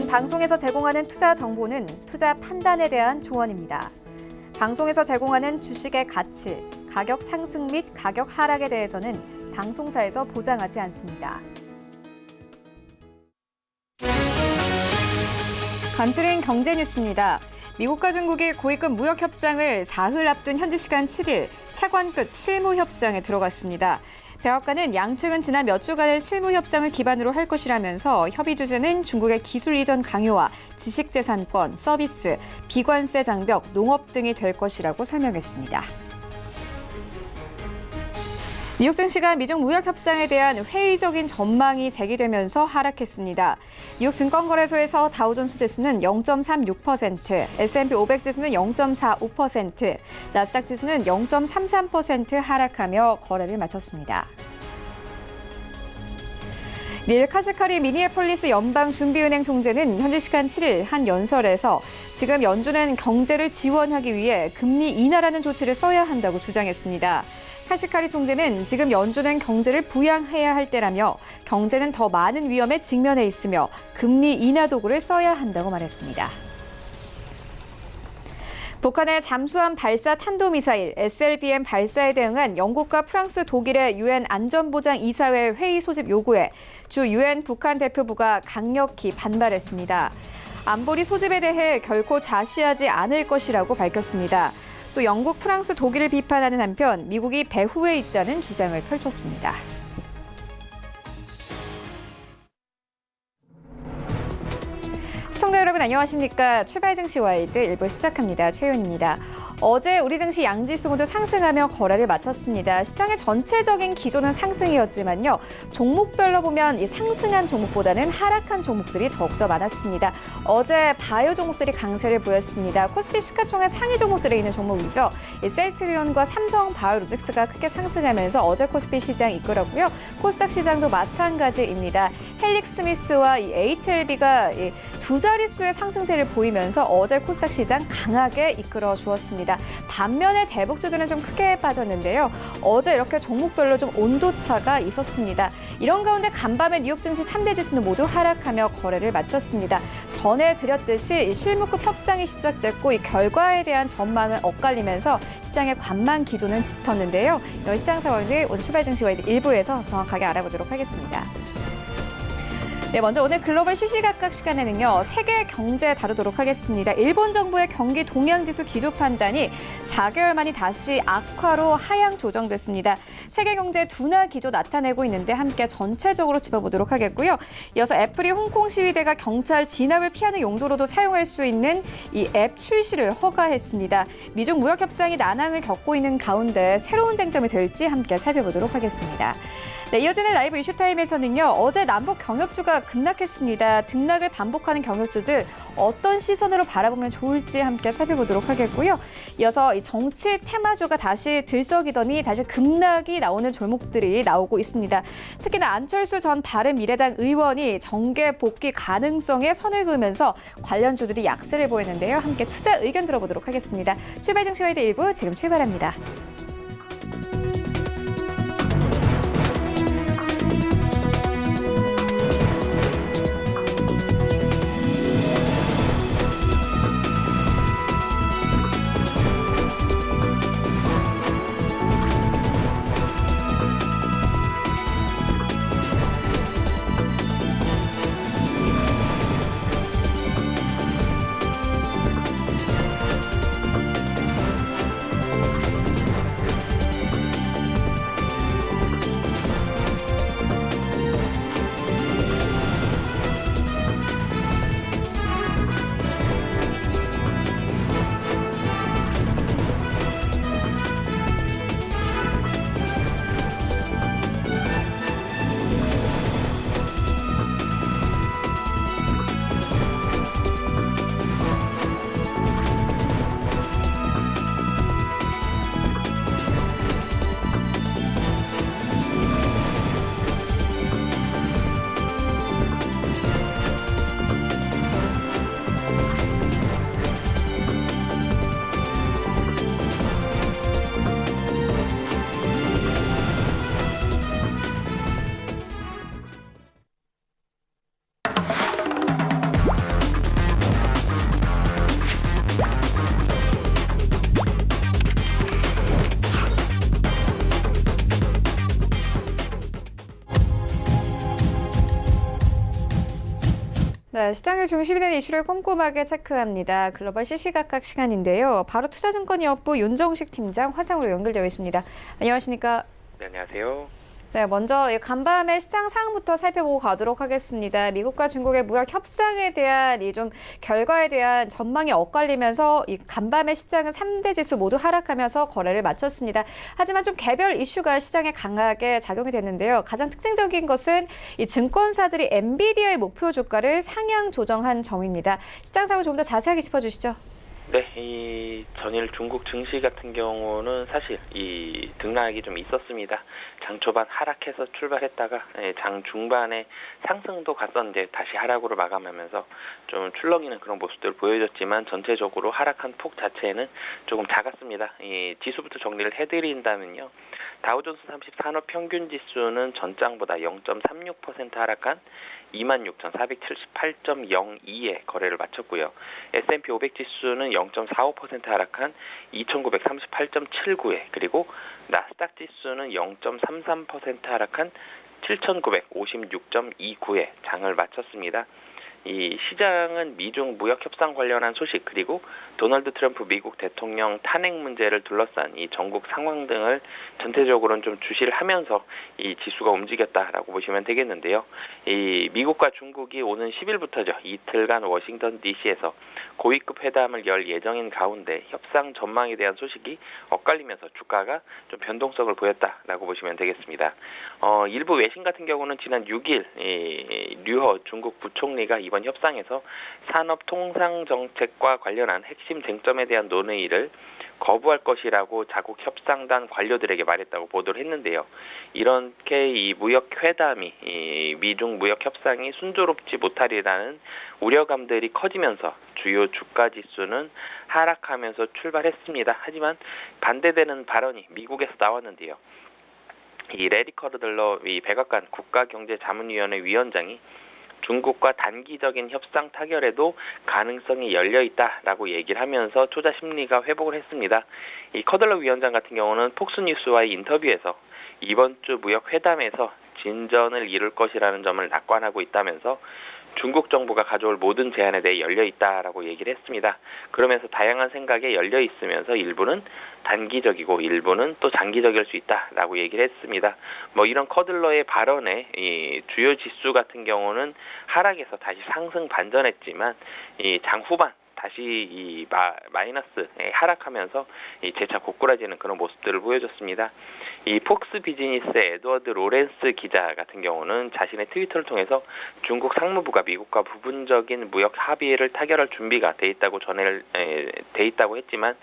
방송에서 제공하는 투자 정보는 투자 판단에 대한 조언입니다. 방송에서 제공하는 주식의 가치, 가격 상승 및 가격 하락에 대해서는 방송사에서 보장하지 않습니다. 간추린 경제 뉴스입니다. 미국과 중국이 고위급 무역 협상을 사흘 앞둔 현지 시간 7일 차관급 실무 협상에 들어갔습니다. 백악관은 양측은 지난 몇 주간의 실무 협상을 기반으로 할 것이라면서 협의 주제는 중국의 기술 이전 강요와 지식재산권, 서비스, 비관세 장벽, 농업 등이 될 것이라고 설명했습니다. 뉴욕 증시가 미중 무역 협상에 대한 회의적인 전망이 제기되면서 하락했습니다. 뉴욕 증권거래소에서 다우존스 지수는 0.36%, S&P 500 지수는 0.45%, 나스닥 지수는 0.33% 하락하며 거래를 마쳤습니다. 닐 카시카리 미니애폴리스 연방준비은행 총재는 현지 시간 7일 한 연설에서 지금 연준은 경제를 지원하기 위해 금리 인하라는 조치를 써야 한다고 주장했습니다. 카시카리 총재는 지금 연준은 경제를 부양해야 할 때라며 경제는 더 많은 위험에 직면해 있으며 금리 인하 도구를 써야 한다고 말했습니다. 북한의 잠수함 발사 탄도미사일 SLBM 발사에 대응한 영국과 프랑스, 독일의 유엔 안전보장이사회 회의 소집 요구에 주 유엔 북한 대표부가 강력히 반발했습니다. 안보리 소집에 대해 결코 좌시하지 않을 것이라고 밝혔습니다. 또 영국, 프랑스, 독일을 비판하는 한편 미국이 배후에 있다는 주장을 펼쳤습니다. 시청자 여러분 안녕하십니까? 출발 증시 와이드 1부 시작합니다. 최윤입니다. 어제 우리 증시 양지수 모두 상승하며 거래를 마쳤습니다. 시장의 전체적인 기조는 상승이었지만요. 종목별로 보면 이 상승한 종목보다는 하락한 종목들이 더욱더 많았습니다. 어제 바이오 종목들이 강세를 보였습니다. 코스피 시가총액 상위 종목들에 있는 종목이죠. 셀트리온과 삼성 바이오로직스가 크게 상승하면서 어제 코스피 시장 이끌었고요. 코스닥 시장도 마찬가지입니다. 헬릭스미스와 이 HLB가 두 자릿수의 상승세를 보이면서 어제 코스닥 시장 강하게 이끌어 주었습니다. 반면에 대북주들은 좀 크게 빠졌는데요. 어제 이렇게 종목별로 좀 온도차가 있었습니다. 이런 가운데 간밤에 뉴욕 증시 3대 지수는 모두 하락하며 거래를 마쳤습니다. 전해드렸듯이 실무급 협상이 시작됐고 이 결과에 대한 전망은 엇갈리면서 시장의 관망 기조는 짙었는데요. 이런 시장 상황을 오늘 출발 증시 와이드 1부에서 정확하게 알아보도록 하겠습니다. 네, 먼저 오늘 글로벌 시시각각 시간에는요, 세계 경제 다루도록 하겠습니다. 일본 정부의 경기 동향지수 기조 판단이 4개월 만에 다시 악화로 하향 조정됐습니다. 세계 경제 둔화 기조 나타내고 있는데 함께 전체적으로 짚어보도록 하겠고요. 이어서 애플이 홍콩 시위대가 경찰 진압을 피하는 용도로도 사용할 수 있는 이 앱 출시를 허가했습니다. 미중 무역 협상이 난항을 겪고 있는 가운데 새로운 쟁점이 될지 함께 살펴보도록 하겠습니다. 네, 이어지는 라이브 이슈타임에서는요. 어제 남북 경협주가 급락했습니다. 등락을 반복하는 경협주들 어떤 시선으로 바라보면 좋을지 함께 살펴보도록 하겠고요. 이어서 이 정치 테마주가 다시 들썩이더니 다시 급락이 나오는 종목들이 나오고 있습니다. 특히나 안철수 전 바른미래당 의원이 정계 복귀 가능성에 선을 그으면서 관련주들이 약세를 보이는데요. 함께 투자 의견 들어보도록 하겠습니다. 출발 증시 와이드 1부 지금 출발합니다. 네, 시장의 중심이 된 이슈를 꼼꼼하게 체크합니다. 글로벌 시시각각 시간인데요. 바로 투자증권연구 윤정식 팀장 화상으로 연결되어 있습니다. 안녕하십니까? 네, 안녕하세요. 네, 먼저 간밤에 시장 상황부터 살펴보고 가도록 하겠습니다. 미국과 중국의 무역 협상에 대한 이 좀 결과에 대한 전망이 엇갈리면서 이 간밤에 시장은 3대 지수 모두 하락하면서 거래를 마쳤습니다. 하지만 좀 개별 이슈가 시장에 강하게 작용이 됐는데요. 가장 특징적인 것은 이 증권사들이 엔비디아의 목표 주가를 상향 조정한 점입니다. 시장 상황을 조금 더 자세하게 짚어주시죠. 네, 이 전일 중국 증시 같은 경우는 사실 이 등락이 좀 있었습니다. 장 초반 하락해서 출발했다가 장 중반에 상승도 갔었는데 다시 하락으로 마감하면서 좀 출렁이는 그런 모습들을 보여줬지만 전체적으로 하락한 폭 자체는 조금 작았습니다. 이 지수부터 정리를 해드린다면요. 다우존스 30 산업 평균 지수는 전장보다 0.36% 하락한 26,478.02에 거래를 마쳤고요. S&P 500 지수는 0.45% 하락한 2,938.79에, 그리고 나스닥 지수는 0.33% 하락한 7,956.29에 장을 마쳤습니다. 이 시장은 미중 무역 협상 관련한 소식, 그리고 도널드 트럼프 미국 대통령 탄핵 문제를 둘러싼 이 전국 상황 등을 전체적으로는 좀 주시를 하면서 이 지수가 움직였다라고 보시면 되겠는데요. 이 미국과 중국이 오는 10일부터죠. 이틀간 워싱턴 DC에서 고위급 회담을 열 예정인 가운데 협상 전망에 대한 소식이 엇갈리면서 주가가 좀 변동성을 보였다라고 보시면 되겠습니다. 일부 외신 같은 경우는 지난 6일 류허 중국 부총리가 이번 협상에서 산업 통상 정책과 관련한 핵심 쟁점에 대한 논의를 거부할 것이라고 자국 협상단 관료들에게 말했다고 보도를 했는데요. 이렇게 이 무역 회담이 이 미중 무역 협상이 순조롭지 못하리라는 우려감들이 커지면서 주요 주가 지수는 하락하면서 출발했습니다. 하지만 반대되는 발언이 미국에서 나왔는데요. 이 레리 커르들러 이 백악관 국가경제자문위원회 위원장이 중국과 단기적인 협상 타결에도 가능성이 열려 있다라고 얘기를 하면서 투자 심리가 회복을 했습니다. 이 커들러 위원장 같은 경우는 폭스뉴스와의 인터뷰에서 이번 주 무역 회담에서 진전을 이룰 것이라는 점을 낙관하고 있다면서 중국 정부가 가져올 모든 제안에 대해 열려 있다라고 얘기를 했습니다. 그러면서 다양한 생각에 열려 있으면서 일부는 단기적이고 일부는 또 장기적일 수 있다라고 얘기를 했습니다. 이런 커들러의 발언에 이 주요 지수 같은 경우는 하락에서 다시 상승 반전했지만 이 장 후반 다시 이 마이너스 하락하면서 이 재차 고꾸라지는 그런 모습들을 보여줬습니다. 이 폭스 비즈니스의 에드워드 로렌스 기자 같은 경우는 자신의 트위터를 통해서 중국 상무부가 미국과 부분적인 무역 합의를 타결할 준비가 돼 있다고 했지만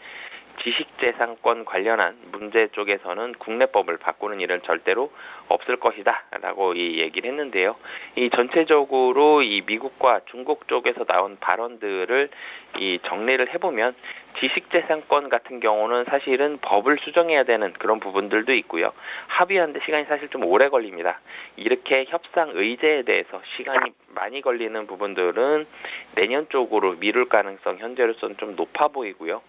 지식재산권 관련한 문제 쪽에서는 국내법을 바꾸는 일은 절대로 없을 것이다라고 이 얘기를 했는데요. 이 전체적으로 이 미국과 중국 쪽에서 나온 발언들을 이 정리를 해보면 지식재산권 같은 경우는 사실은 법을 수정해야 되는 그런 부분들도 있고요. 합의하는데 시간이 사실 좀 오래 걸립니다. 이렇게 협상 의제에 대해서 시간이 많이 걸리는 부분들은 내년 쪽으로 미룰 가능성 현재로서는 좀 높아 보이고요.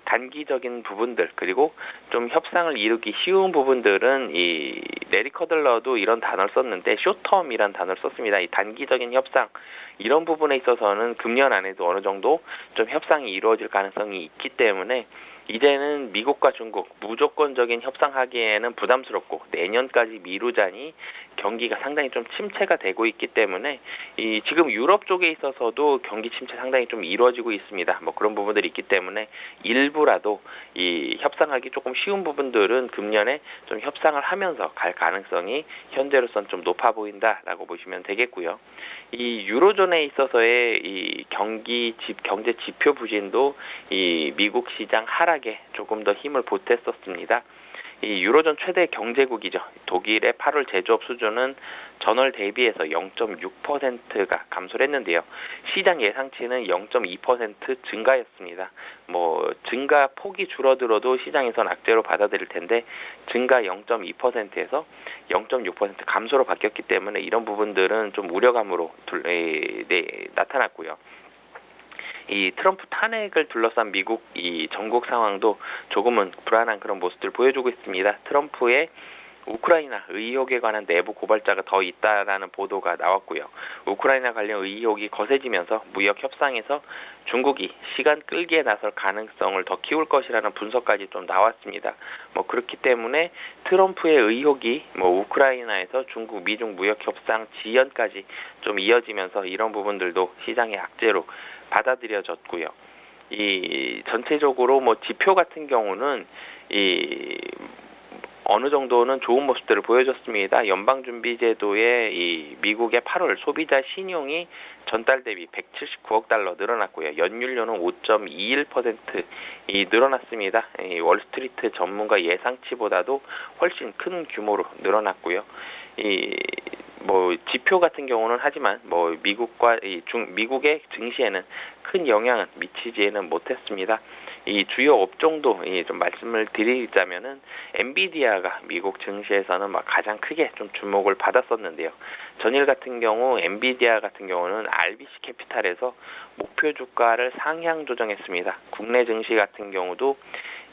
단기적인 부분들, 그리고 좀 협상을 이루기 쉬운 부분들은 이 레리 커들러도 이런 단어를 썼는데 쇼텀이란 단어를 썼습니다. 이 단기적인 협상, 이런 부분에 있어서는 금년 안에도 어느 정도 좀 협상이 이루어질 가능성이 있기 때문에 이제는 미국과 중국 무조건적인 협상하기에는 부담스럽고 내년까지 미루자니 경기가 상당히 좀 침체가 되고 있기 때문에 이 지금 유럽 쪽에 있어서도 경기 침체 상당히 좀 이루어지고 있습니다. 그런 부분들이 있기 때문에 일부라도 이 협상하기 조금 쉬운 부분들은 금년에 좀 협상을 하면서 갈 가능성이 현재로서는 좀 높아 보인다라고 보시면 되겠고요. 이 유로존에 있어서의 이 경제 지표 부진도 이 미국 시장 하락에 조금 더 힘을 보탰었습니다. 이 유로존 최대 경제국이죠. 독일의 8월 제조업 수준은 전월 대비해서 0.6%가 감소를 했는데요. 시장 예상치는 0.2% 증가였습니다. 증가 폭이 줄어들어도 시장에서는 악재로 받아들일 텐데 증가 0.2%에서 0.6% 감소로 바뀌었기 때문에 이런 부분들은 좀 우려감으로 나타났고요. 이 트럼프 탄핵을 둘러싼 미국 이 전국 상황도 조금은 불안한 그런 모습들을 보여주고 있습니다. 트럼프의 우크라이나 의혹에 관한 내부 고발자가 더 있다라는 보도가 나왔고요. 우크라이나 관련 의혹이 거세지면서 무역 협상에서 중국이 시간 끌기에 나설 가능성을 더 키울 것이라는 분석까지 좀 나왔습니다. 그렇기 때문에 트럼프의 의혹이 우크라이나에서 중국 미중 무역 협상 지연까지 좀 이어지면서 이런 부분들도 시장의 악재로 받아들여졌고요. 이 전체적으로 지표 같은 경우는 어느 정도는 좋은 모습들을 보여줬습니다. 연방준비제도의 이 미국의 8월 소비자 신용이 전달 대비 179억 달러 늘어났고요. 연율료는 5.21% 늘어났습니다. 이 월스트리트 전문가 예상치보다도 훨씬 큰 규모로 늘어났고요. 지표 같은 경우는 하지만 미국의 증시에는 큰 영향은 미치지는 못했습니다. 이 주요 업종도 좀 말씀을 드리자면은 엔비디아가 미국 증시에서는 가장 크게 좀 주목을 받았었는데요. 전일 같은 경우 엔비디아 같은 경우는 RBC 캐피탈에서 목표 주가를 상향 조정했습니다. 국내 증시 같은 경우도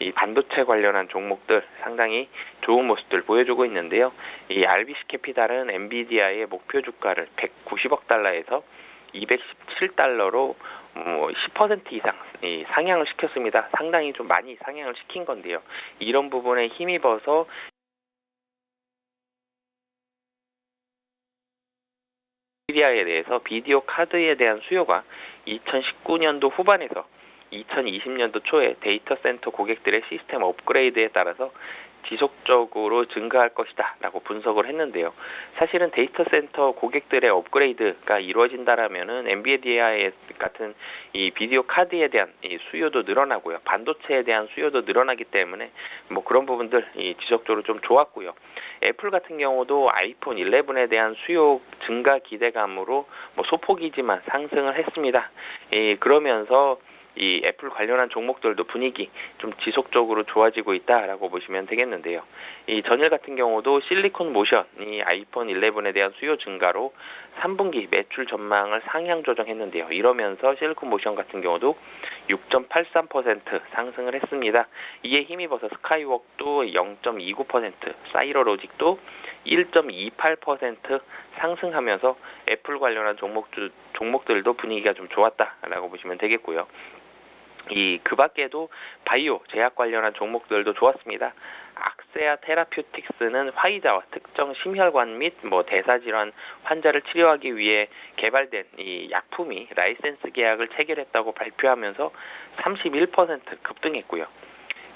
이 반도체 관련한 종목들 상당히 좋은 모습들 보여주고 있는데요. 이 RBC 캐피탈은 엔비디아의 목표 주가를 190억 달러에서 217달러로 10% 이상 상향을 시켰습니다. 상당히 좀 많이 상향을 시킨 건데요. 이런 부분에 힘입어서 엔비디아에 대해서 비디오 카드에 대한 수요가 2019년도 후반에서 2020년도 초에 데이터 센터 고객들의 시스템 업그레이드에 따라서 지속적으로 증가할 것이다 라고 분석을 했는데요. 사실은 데이터 센터 고객들의 업그레이드가 이루어진다라면은 엔비디아 같은 이 비디오 카드에 대한 이 수요도 늘어나고요. 반도체에 대한 수요도 늘어나기 때문에 그런 부분들 지속적으로 좀 좋았고요. 애플 같은 경우도 아이폰 11에 대한 수요 증가 기대감으로 소폭이지만 상승을 했습니다. 그러면서 이 애플 관련한 종목들도 분위기 좀 지속적으로 좋아지고 있다라고 보시면 되겠는데요. 이 전일 같은 경우도 실리콘 모션이 아이폰 11에 대한 수요 증가로 3분기 매출 전망을 상향 조정했는데요. 이러면서 실리콘 모션 같은 경우도 6.83% 상승을 했습니다. 이에 힘입어서 스카이웍도 0.29%, 사이러로직도 1.28% 상승하면서 애플 관련한 종목들도 분위기가 좀 좋았다라고 보시면 되겠고요. 그 밖에도 바이오, 제약 관련한 종목들도 좋았습니다. 악세아 테라퓨틱스는 화이자와 특정 심혈관 및 대사질환 환자를 치료하기 위해 개발된 이 약품이 라이센스 계약을 체결했다고 발표하면서 31% 급등했고요.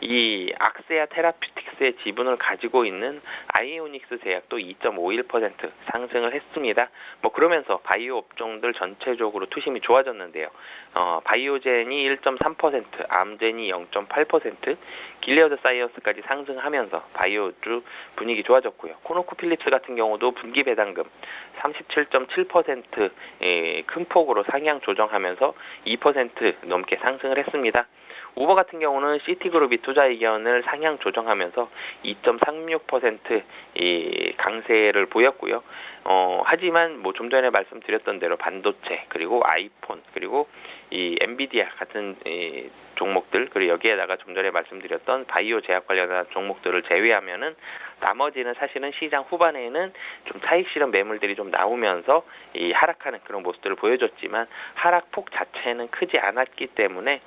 이 악세아 테라퓨틱스의 지분을 가지고 있는 아이오닉스 제약도 2.51% 상승을 했습니다. 그러면서 바이오 업종들 전체적으로 투심이 좋아졌는데요. 바이오젠이 1.3%, 암젠이 0.8%, 길리어드 사이언스까지 상승하면서 바이오주 분위기 좋아졌고요. 코노코필립스 같은 경우도 분기 배당금 37.7% 큰 폭으로 상향 조정하면서 2% 넘게 상승을 했습니다. 우버 같은 경우는 시티그룹이 투자 의견을 상향 조정하면서 2.36% 강세를 보였고요. 하지만 좀 전에 말씀드렸던 대로 반도체 그리고 아이폰 그리고 이 엔비디아 같은 종목들 그리고 여기에다가 좀 전에 말씀드렸던 바이오 제약 관련한 종목들을 제외하면은 나머지는 사실은 시장 후반에는 좀 차익 실현 매물들이 좀 나오면서 하락하는 그런 모습들을 보여줬지만 하락폭 자체는 크지 않았기 때문에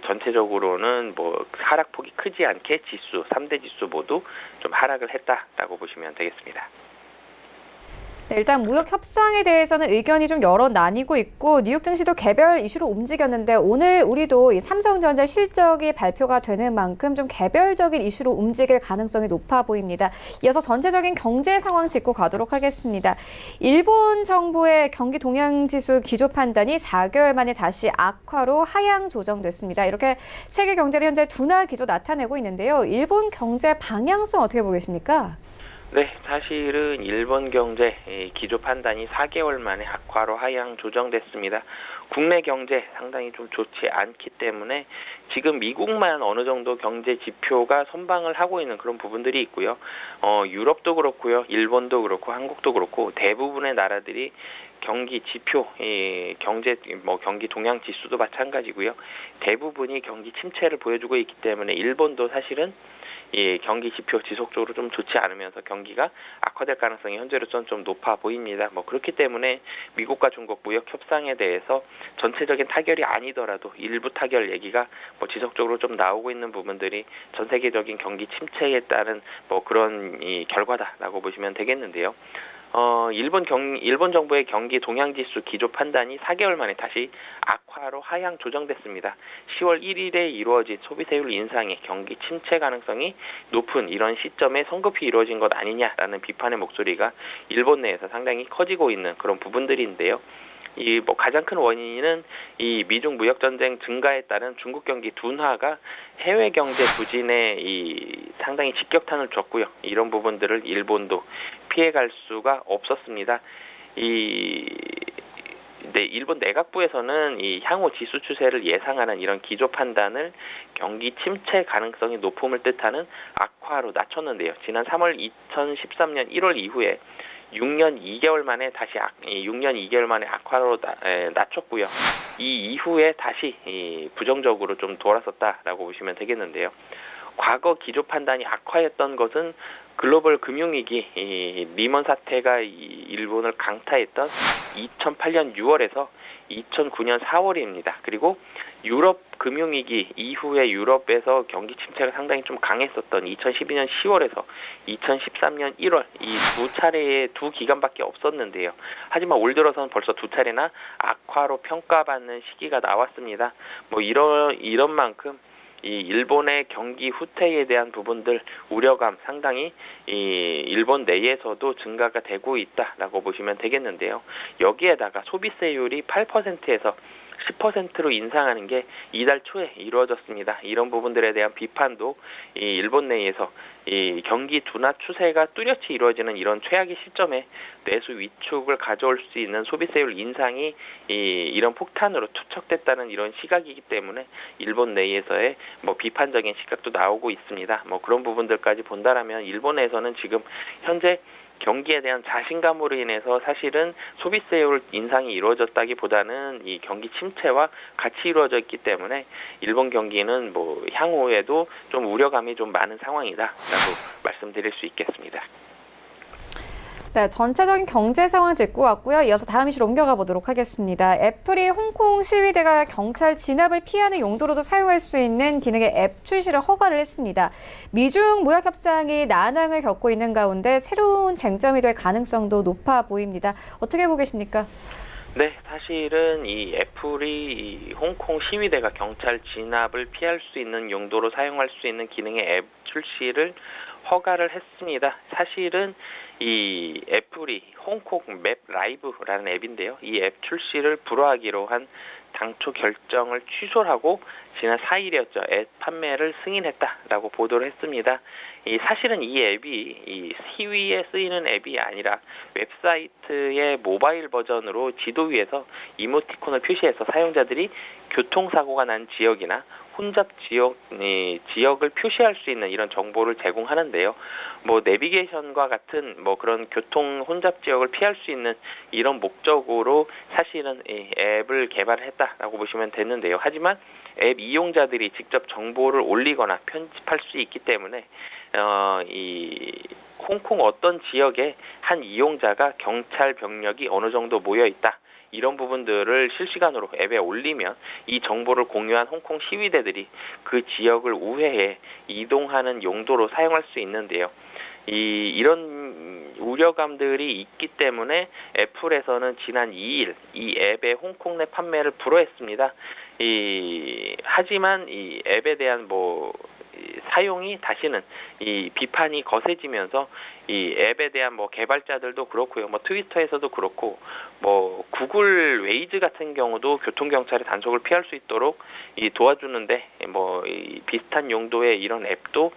전체적으로는 하락폭이 크지 않게 3대 지수 모두 좀 하락을 했다라고 보시면 되겠습니다. 네, 일단 무역 협상에 대해서는 의견이 좀 여러 나뉘고 있고 뉴욕 증시도 개별 이슈로 움직였는데 오늘 우리도 이 삼성전자 실적이 발표가 되는 만큼 좀 개별적인 이슈로 움직일 가능성이 높아 보입니다. 이어서 전체적인 경제 상황 짚고 가도록 하겠습니다. 일본 정부의 경기 동향 지수 기조 판단이 4개월 만에 다시 악화로 하향 조정됐습니다. 이렇게 세계 경제를 현재 둔화 기조 나타내고 있는데요. 일본 경제 방향성 어떻게 보고 계십니까? 네, 사실은 일본 경제 기조 판단이 4개월 만에 악화로 하향 조정됐습니다. 국내 경제 상당히 좀 좋지 않기 때문에 지금 미국만 어느 정도 경제 지표가 선방을 하고 있는 그런 부분들이 있고요. 유럽도 그렇고요, 일본도 그렇고 한국도 그렇고 대부분의 나라들이 경기 지표, 경기 동향 지수도 마찬가지고요. 대부분이 경기 침체를 보여주고 있기 때문에 일본도 사실은 이 경기 지표 지속적으로 좀 좋지 않으면서 경기가 악화될 가능성이 현재로서는 좀 높아 보입니다. 뭐 그렇기 때문에 미국과 중국 무역 협상에 대해서 전체적인 타결이 아니더라도 일부 타결 얘기가 뭐 지속적으로 좀 나오고 있는 부분들이 전 세계적인 경기 침체에 따른 뭐 그런 이 결과다라고 보시면 되겠는데요. 일본 정부의 경기 동향지수 기조 판단이 4개월 만에 다시 악화로 하향 조정됐습니다. 10월 1일에 이루어진 소비세율 인상의 경기 침체 가능성이 높은 이런 시점에 성급히 이루어진 것 아니냐라는 비판의 목소리가 일본 내에서 상당히 커지고 있는 그런 부분들인데요. 이 뭐 가장 큰 원인은 이 미중 무역 전쟁 증가에 따른 중국 경기 둔화가 해외 경제 부진에 이 상당히 직격탄을 줬고요. 이런 부분들을 일본도 피해갈 수가 없었습니다. 일본 내각부에서는 이 향후 지수 추세를 예상하는 이런 기조 판단을 경기 침체 가능성이 높음을 뜻하는 악화로 낮췄는데요. 지난 3월 2013년 1월 이후에 6년 2개월 만에 악화로 낮췄고요. 이 이후에 다시 부정적으로 좀 돌아섰다라고 보시면 되겠는데요. 과거 기조 판단이 악화했던 것은 글로벌 금융위기 리먼 사태가 일본을 강타했던 2008년 6월에서 2009년 4월입니다. 그리고 유럽 금융위기 이후에 유럽에서 경기 침체가 상당히 좀 강했었던 2012년 10월에서 2013년 1월 이 두 차례의 두 기간밖에 없었는데요. 하지만 올 들어서는 벌써 두 차례나 악화로 평가받는 시기가 나왔습니다. 뭐 이런 만큼 이 일본의 경기 후퇴에 대한 부분들 우려감 상당히 이 일본 내에서도 증가가 되고 있다라고 보시면 되겠는데요. 여기에다가 소비세율이 8%에서 10%로 인상하는 게 이달 초에 이루어졌습니다. 이런 부분들에 대한 비판도 이 일본 내에서 이 경기 둔화 추세가 뚜렷이 이루어지는 이런 최악의 시점에 내수 위축을 가져올 수 있는 소비세율 인상이 이런 폭탄으로 투척됐다는 이런 시각이기 때문에 일본 내에서의 뭐 비판적인 시각도 나오고 있습니다. 뭐 그런 부분들까지 본다라면 일본에서는 지금 현재 경기에 대한 자신감으로 인해서 사실은 소비세율 인상이 이루어졌다기보다는 이 경기 침체와 같이 이루어져 있기 때문에 일본 경기는 뭐 향후에도 좀 우려감이 좀 많은 상황이다라고 말씀드릴 수 있겠습니다. 네, 전체적인 경제 상황 짚고 왔고요. 이어서 다음 이슈로 옮겨가 보도록 하겠습니다. 애플이 홍콩 시위대가 경찰 진압을 피하는 용도로도 사용할 수 있는 기능의 앱 출시를 허가를 했습니다. 미중 무역 협상이 난항을 겪고 있는 가운데 새로운 쟁점이 될 가능성도 높아 보입니다. 어떻게 보고 계십니까? 네, 사실은 이 애플이 이 홍콩 시위대가 경찰 진압을 피할 수 있는 용도로 사용할 수 있는 기능의 앱 출시를 허가를 했습니다. 사실은 이 애플이 홍콩 맵 라이브라는 앱인데요. 이 앱 출시를 불허하기로 한 당초 결정을 취소를 하고 지난 4일이었죠. 앱 판매를 승인했다라고 보도를 했습니다. 사실은 이 앱이 이 시위에 쓰이는 앱이 아니라 웹사이트의 모바일 버전으로 지도 위에서 이모티콘을 표시해서 사용자들이 교통사고가 난 지역이나 혼잡 지역을 표시할 수 있는 이런 정보를 제공하는데요. 뭐 내비게이션과 같은 뭐 그런 교통 혼잡 지역을 피할 수 있는 이런 목적으로 사실은 이 앱을 개발했다라고 보시면 되는데요. 하지만 앱 이용자들이 직접 정보를 올리거나 편집할 수 있기 때문에 이 홍콩 어떤 지역에 한 이용자가 경찰 병력이 어느 정도 모여 있다. 이런 부분들을 실시간으로 앱에 올리면 이 정보를 공유한 홍콩 시위대들이 그 지역을 우회해 이동하는 용도로 사용할 수 있는데요. 이런 우려감들이 있기 때문에 애플에서는 지난 2일 이 앱의 홍콩 내 판매를 불허했습니다. 하지만 이 앱에 대한 사용이 다시는 이 비판이 거세지면서 이 앱에 대한 개발자들도 그렇고요. 트위터에서도 그렇고 구글 웨이즈 같은 경우도 교통 경찰의 단속을 피할 수 있도록 도와주는데 이 비슷한 용도의 이런 앱도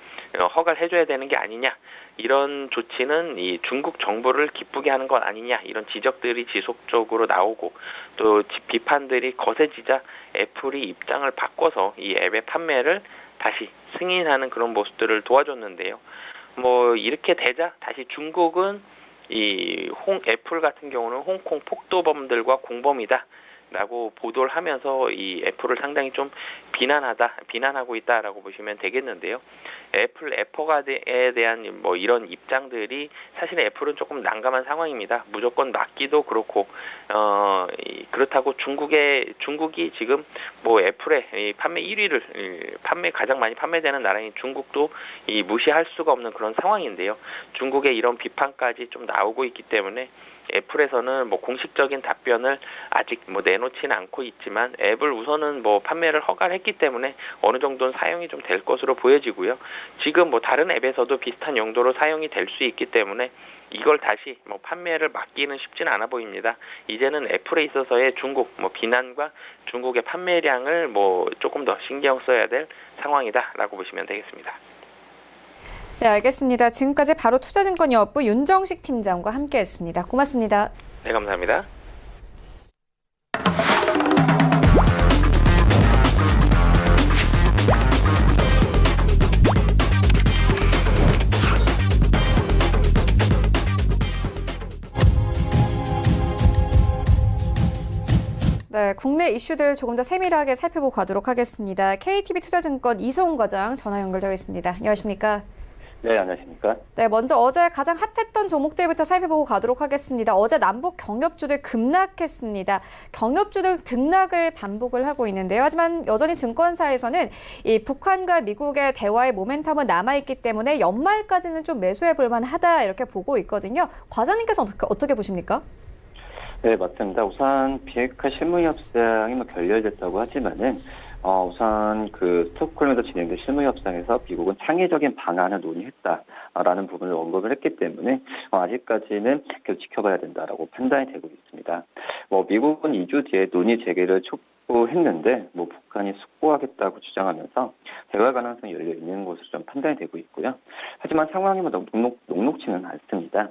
허가를 해줘야 되는 게 아니냐. 이런 조치는 이 중국 정부를 기쁘게 하는 것 아니냐. 이런 지적들이 지속적으로 나오고 또 비판들이 거세지자 애플이 입장을 바꿔서 이 앱의 판매를 다시 승인하는 그런 모습들을 도와줬는데요. 이렇게 되자 다시 중국은 애플 같은 경우는 홍콩 폭도범들과 공범이다. 라고 보도를 하면서 이 애플을 상당히 좀 비난하고 있다라고 보시면 되겠는데요. 애플 애퍼가에 대한 뭐 이런 입장들이 사실 애플은 조금 난감한 상황입니다. 무조건 막기도 그렇고 그렇다고 중국이 지금 뭐 애플의 이 판매 1위를 가장 많이 판매되는 나라인 중국도 무시할 수가 없는 그런 상황인데요. 중국의 이런 비판까지 좀 나오고 있기 때문에 애플에서는 뭐 공식적인 답변을 아직 뭐 내놓지는 않고 있지만 앱을 우선은 뭐 판매를 허가를 했기 때문에 어느 정도는 사용이 좀 될 것으로 보여지고요. 지금 뭐 다른 앱에서도 비슷한 용도로 사용이 될 수 있기 때문에 이걸 다시 뭐 판매를 막기는 쉽지는 않아 보입니다. 이제는 애플에 있어서의 중국 뭐 비난과 중국의 판매량을 뭐 조금 더 신경 써야 될 상황이다라고 보시면 되겠습니다. 네, 알겠습니다. 지금까지 바로 투자증권연구 윤정식 팀장과 함께했습니다. 고맙습니다. 네, 감사합니다. 네, 국내 이슈들 조금 더 세밀하게 살펴보고 가도록 하겠습니다. KTB 투자증권 이소은 과장 전화 연결되어 있습니다. 안녕하십니까? 네, 안녕하십니까? 네, 먼저 어제 가장 핫했던 종목들부터 살펴보고 가도록 하겠습니다. 어제 남북 경협주들 급락했습니다. 경협주들 등락을 반복을 하고 있는데요. 하지만 여전히 증권사에서는 이 북한과 미국의 대화의 모멘텀은 남아있기 때문에 연말까지는 좀 매수해볼 만하다 이렇게 보고 있거든요. 과장님께서 어떻게 보십니까? 네, 맞습니다. 우선 비핵화 실무협상이 결렬됐다고 하지만은 우선 그 스톡홀름에서 진행된 실무협상에서 미국은 창의적인 방안을 논의했다라는 부분을 언급을 했기 때문에 아직까지는 계속 지켜봐야 된다라고 판단이 되고 있습니다. 미국은 2주 뒤에 논의 재개를 촉구했는데 북한이 숙고하겠다고 주장하면서 대화 가능성이 열려 있는 것으로 좀 판단이 되고 있고요. 하지만 상황이 녹록지는 않습니다.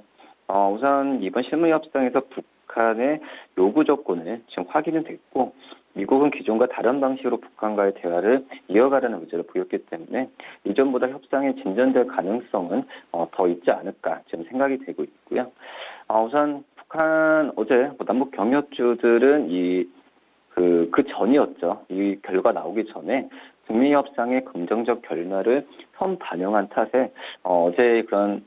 우선 이번 실무협상에서 북한의 요구 조건을 지금 확인은 됐고 미국은 기존과 다른 방식으로 북한과의 대화를 이어가려는 의지를 보였기 때문에 이전보다 협상이 진전될 가능성은 더 있지 않을까 지금 생각이 되고 있고요. 우선 북한 어제 남북 경협주들은 그 전이었죠. 이 결과 나오기 전에 북미 협상의 긍정적 결과를 처음 반영한 탓에 어제 그런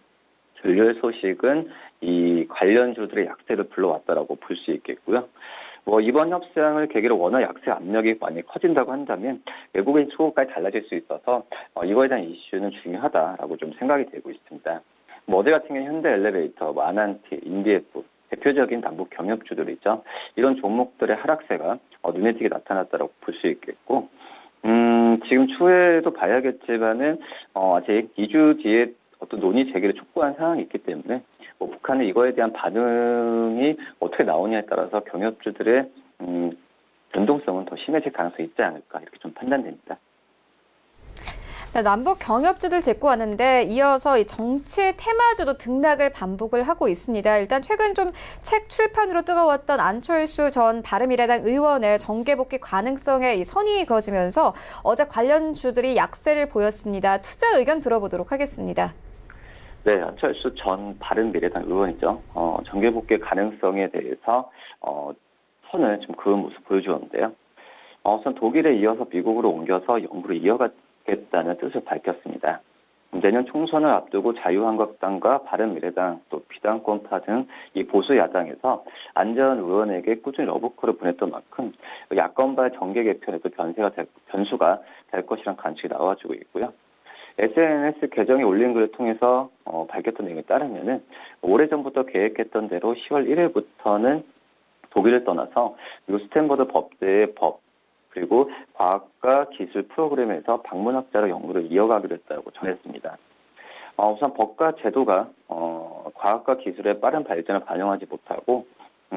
결렬 소식은 이 관련주들의 약세를 불러왔다라고 볼 수 있겠고요. 이번 협상을 계기로 워낙 약세 압력이 많이 커진다고 한다면 외국인 수급까지 달라질 수 있어서 이거에 대한 이슈는 중요하다라고 좀 생각이 되고 있습니다. 어제 같은 경우 현대엘리베이터, 아난티, 인디에프 대표적인 남북 경협주들이죠. 이런 종목들의 하락세가 눈에 띄게 나타났다라고 볼 수 있겠고, 지금 추후에도 봐야겠지만은 아직 2주 뒤에 어떤 논의 재개를 촉구한 상황이 있기 때문에 북한의 이거에 대한 반응이 어떻게 나오냐에 따라서 경협주들의 변동성은 더 심해질 가능성이 있지 않을까 이렇게 좀 판단됩니다. 네, 남북 경협주들 짚고 왔는데 이어서 이 정치 테마주도 등락을 반복을 하고 있습니다. 일단 최근 좀 책 출판으로 뜨거웠던 안철수 전 바른미래당 의원의 정계 복귀 가능성에 이 선이 그어지면서 어제 관련주들이 약세를 보였습니다. 투자 의견 들어보도록 하겠습니다. 네, 안철수 전 바른미래당 의원이죠. 정계 복귀 가능성에 대해서 선을 좀 그은 모습 보여주었는데요. 우선 독일에 이어서 미국으로 옮겨서 영구로 이어가겠다는 뜻을 밝혔습니다. 내년 총선을 앞두고 자유한국당과 바른미래당 또 비당권파 등 이 보수 야당에서 안 전 의원에게 꾸준히 러브콜을 보냈던 만큼 야권발 정계 개편에도 변수가 될 것이란 관측이 나와주고 있고요. SNS 계정에 올린 글을 통해서 밝혔던 내용에 따르면은 오래전부터 계획했던 대로 10월 1일부터는 독일을 떠나서 미국 스탠퍼드 법대의 그리고 과학과 기술 프로그램에서 방문학자로 연구를 이어가기로 했다고 전했습니다. 우선 법과 제도가 과학과 기술의 빠른 발전을 반영하지 못하고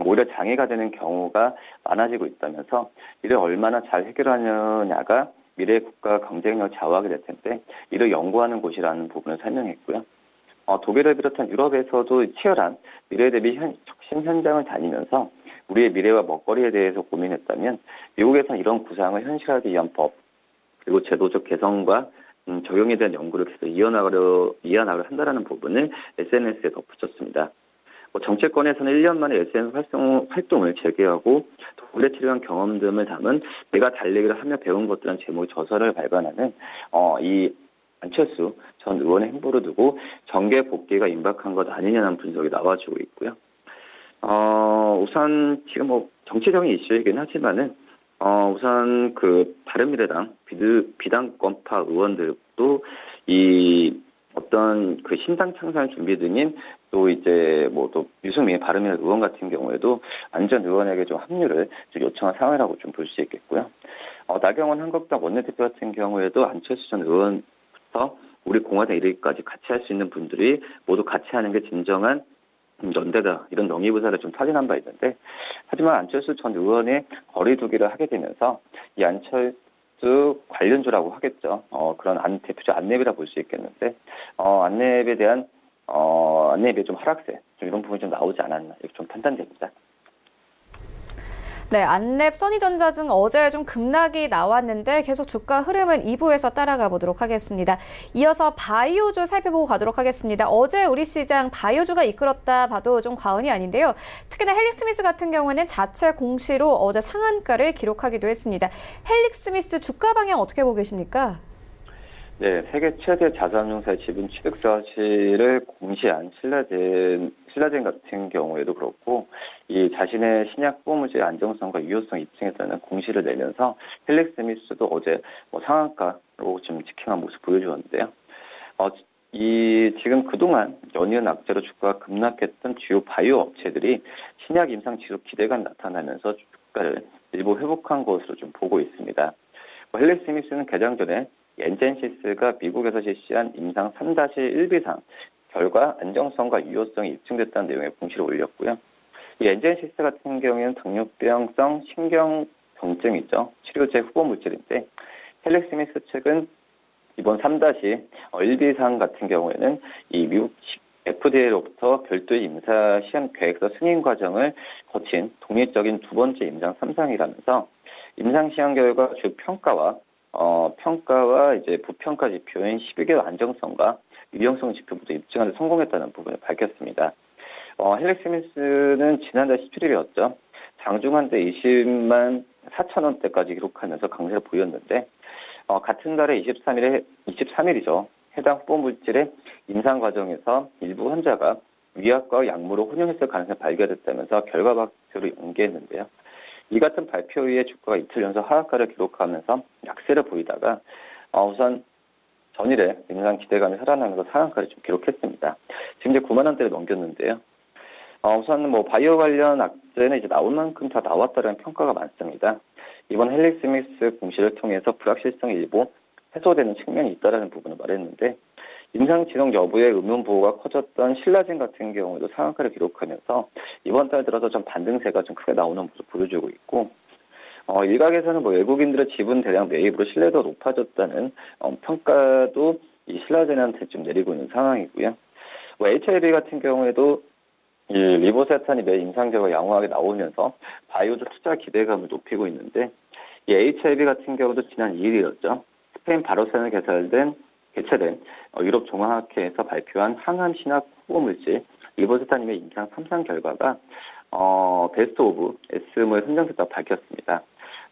오히려 장애가 되는 경우가 많아지고 있다면서 이를 얼마나 잘 해결하느냐가 미래의 국가 경쟁력을 좌우하게 될 텐데 이를 연구하는 곳이라는 부분을 설명했고요. 독일을 비롯한 유럽에서도 치열한 미래 대비 혁신 현장을 다니면서 우리의 미래와 먹거리에 대해서 고민했다면 미국에서는 이런 구상을 현실화하기 위한 법 그리고 제도적 개선과 적용에 대한 연구를 계속 이어나가려 한다는 부분을 SNS에 덧붙였습니다. 정치권에서는 1년 만에 SNS 활동을 재개하고 동대치료한 경험 등을 담은 내가 달리기를 하며 배운 것들은 제목의 저서를 발간하는 이 안철수 전 의원의 행보를 두고 정계 복귀가 임박한 것 아니냐는 분석이 나와주고 있고요. 우선 지금 정치적인 이슈이긴 하지만은 우선 그 바른미래당 비당권파 의원들도 이 어떤 그 신당 창설 준비 등인 또 이제 또 유승민 바른미래 의원 같은 경우에도 안전 의원에게 좀 합류를 좀 요청한 상황이라고 좀 볼 수 있겠고요. 나경원 한국당 원내대표 같은 경우에도 안철수 전 의원부터 우리 공화당 이르기까지 같이 할 수 있는 분들이 모두 같이 하는 게 진정한 연대다 이런 명의부사를 좀 타진한 바 있는데 하지만 안철수 전 의원의 거리두기를 하게 되면서 이 안철수 관련주라고 하겠죠. 그런 대표적 안내비라 볼 수 있겠는데 안내비에 대한 안내비의 좀 하락세 좀 이런 부분이 좀 나오지 않았나 이렇게 좀 판단됩니다. 네, 안랩, 써니전자증 어제 좀 급락이 나왔는데 계속 주가 흐름은 2부에서 따라가 보도록 하겠습니다. 이어서 바이오주 살펴보고 가도록 하겠습니다. 어제 우리 시장 바이오주가 이끌었다 봐도 좀 과언이 아닌데요. 특히나 헬릭스미스 같은 경우에는 자체 공시로 어제 상한가를 기록하기도 했습니다. 헬릭스미스 주가 방향 어떻게 보고 계십니까? 네, 세계 최대 자산운용사의 지분 취득 사실을 공시한 신라젠 같은 경우에도 그렇고 이 자신의 신약 후보물질의 안정성과 유효성 입증했다는 공시를 내면서 헬릭스미스도 어제 상한가로 좀 직행한 모습 보여주었는데요. 지금 그동안 연이은 악재로 주가가 급락했던 주요 바이오 업체들이 신약 임상 지속 기대감 나타나면서 주가를 일부 회복한 것으로 좀 보고 있습니다. 헬릭스미스는 개장 전에 엔젠시스가 미국에서 실시한 임상 3-1비상 결과 안정성과 유효성이 입증됐다는 내용의 공시를 올렸고요. 이 엔젠시스 같은 경우에는 당뇨병성 신경병증이죠. 치료제 후보 물질인데 헬릭스미스 측은 이번 3-1비상 같은 경우에는 이 미국 FDA로부터 별도의 임사 시험 계획서 승인 과정을 거친 독립적인 두 번째 임상 3상이라면서 임상 시험 결과 주 평가와 이제 부평가 지표인 12개월 안정성과 유용성 지표 모두 입증하는 데 성공했다는 부분을 밝혔습니다. 헬릭스미스는 지난달 17일이었죠. 장중한때 20만 4천 원대까지 기록하면서 강세를 보였는데 같은 달에 23일이죠. 해당 후보 물질의 임상 과정에서 일부 환자가 위약과 약물을 혼용했을 가능성이 발견됐다면서 결과 발표를 연기했는데요. 이 같은 발표 이후에 주가가 이틀 연속 하락가를 기록하면서 약세를 보이다가 우선 전일에 임상 기대감이 살아나면서 상한가를 좀 기록했습니다. 지금 이제 9만 원대를 넘겼는데요. 우선 바이오 관련 악재는 이제 나올 만큼 다 나왔다는 평가가 많습니다. 이번 헬릭스미스 공시를 통해서 불확실성이 일부 해소되는 측면이 있다라는 부분을 말했는데 임상 진행 여부의 의문 보호가 커졌던 신라젠 같은 경우에도 상한가를 기록하면서 이번 달 들어서 좀 반등세가 좀 크게 나오는 모습 보여주고 있고 일각에서는 외국인들의 지분 대량 매입으로 신뢰도가 높아졌다는 평가도 이 신라젠한테 좀 내리고 있는 상황이고요. HIV 같은 경우에도 이 리보세탄이 매 임상 결과 양호하게 나오면서 바이오주 투자 기대감을 높이고 있는데 이 HIV 같은 경우도 지난 2일이었죠. 스페인 바르셀로나에 개최된 유럽 종합학회에서 발표한 항암 신약 후보 물질 리보세탄님의 임상 3상 결과가 베스트 오브 S모에 선정됐다고 밝혔습니다.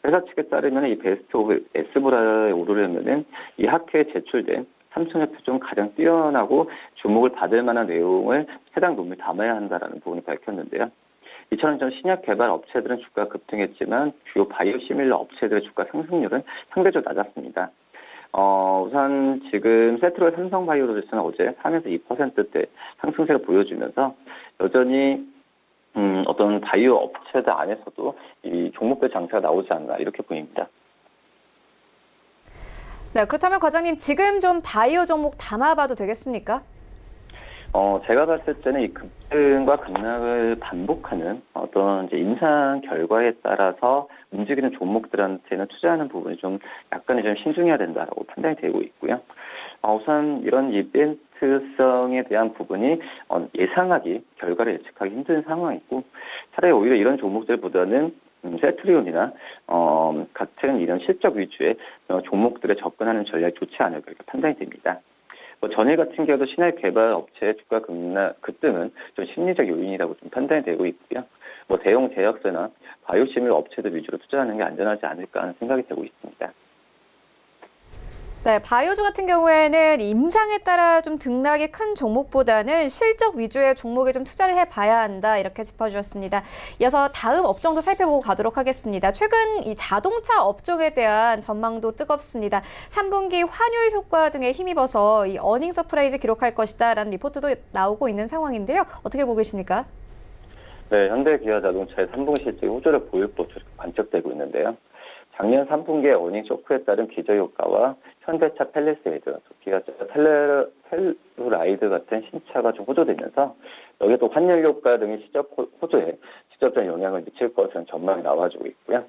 회사 측에 따르면 이 베스트 오브 S모라에 오르려면은 이 학회에 제출된 3천여 표 중 가장 뛰어나고 주목을 받을 만한 내용을 해당 논문에 담아야 한다라는 부분을 밝혔는데요. 이처럼 신약 개발 업체들은 주가가 급등했지만 주요 바이오 시밀러 업체들의 주가 상승률은 상대적으로 낮았습니다. 우선 지금 세트로의 삼성바이오로직스는 어제 3에서 2%대 상승세를 보여주면서 여전히 어떤 바이오 업체들 안에서도 이 종목별 장세가 나오지 않나 이렇게 보입니다. 네, 그렇다면 과장님 지금 좀 바이오 종목 담아봐도 되겠습니까? 제가 봤을 때는 이 급등과 급락을 반복하는 어떤 이제 임상 결과에 따라서 움직이는 종목들한테는 투자하는 부분이 좀 약간의 좀 신중해야 된다라고 판단이 되고 있고요. 우선 이런 이벤트성에 대한 부분이 예상하기, 결과를 예측하기 힘든 상황이고 차라리 오히려 이런 종목들보다는 세트리온이나 같은 이런 실적 위주의 종목들에 접근하는 전략이 좋지 않을까 이렇게 판단이 됩니다. 뭐 전일 같은 경우도 신할 개발 업체의 주가 급등은 좀 심리적 요인이라고 좀 판단이 되고 있고요. 뭐 대형 제약사나 바이오시밀 업체들 위주로 투자하는 게 안전하지 않을까 하는 생각이 되고 있습니다. 네, 바이오주 같은 경우에는 임상에 따라 좀 등락이 큰 종목보다는 실적 위주의 종목에 좀 투자를 해봐야 한다 이렇게 짚어주셨습니다. 이어서 다음 업종도 살펴보고 가도록 하겠습니다. 최근 이 자동차 업종에 대한 전망도 뜨겁습니다. 3분기 환율 효과 등에 힘입어서 이 어닝 서프라이즈 기록할 것이다라는 리포트도 나오고 있는 상황인데요. 어떻게 보고 계십니까? 네, 현대기아자동차의 3분기 실적이 호조를 보일 것으로 관측되고 있는데요. 작년 3분기에 어닝 쇼크에 따른 기저효과와 현대차 팰리세이드, 기아차 텔루라이드 같은 신차가 좀 호조되면서 여기에 또 환율 효과 등의 시적 호조에 직접적인 영향을 미칠 것으로 전망이 나와주고 있고요.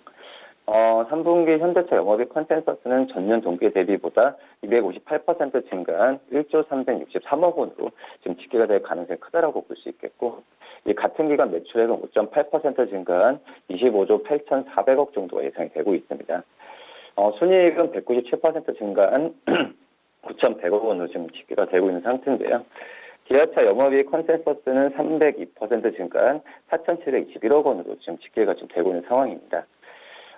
3분기 현대차 영업이익 컨센서스는 전년 동기 대비보다 258% 증가한 1조 363억 원으로 지금 집계가 될 가능성이 크다라고 볼 수 있겠고, 이 같은 기간 매출액은 5.8% 증가한 25조 8,400억 정도가 예상이 되고 있습니다. 순이익은 197% 증가한 9,100억 원으로 지금 집계가 되고 있는 상태인데요. 기아차 영업이익 컨센서스는 302% 증가한 4,721억 원으로 지금 집계가 좀 되고 있는 상황입니다.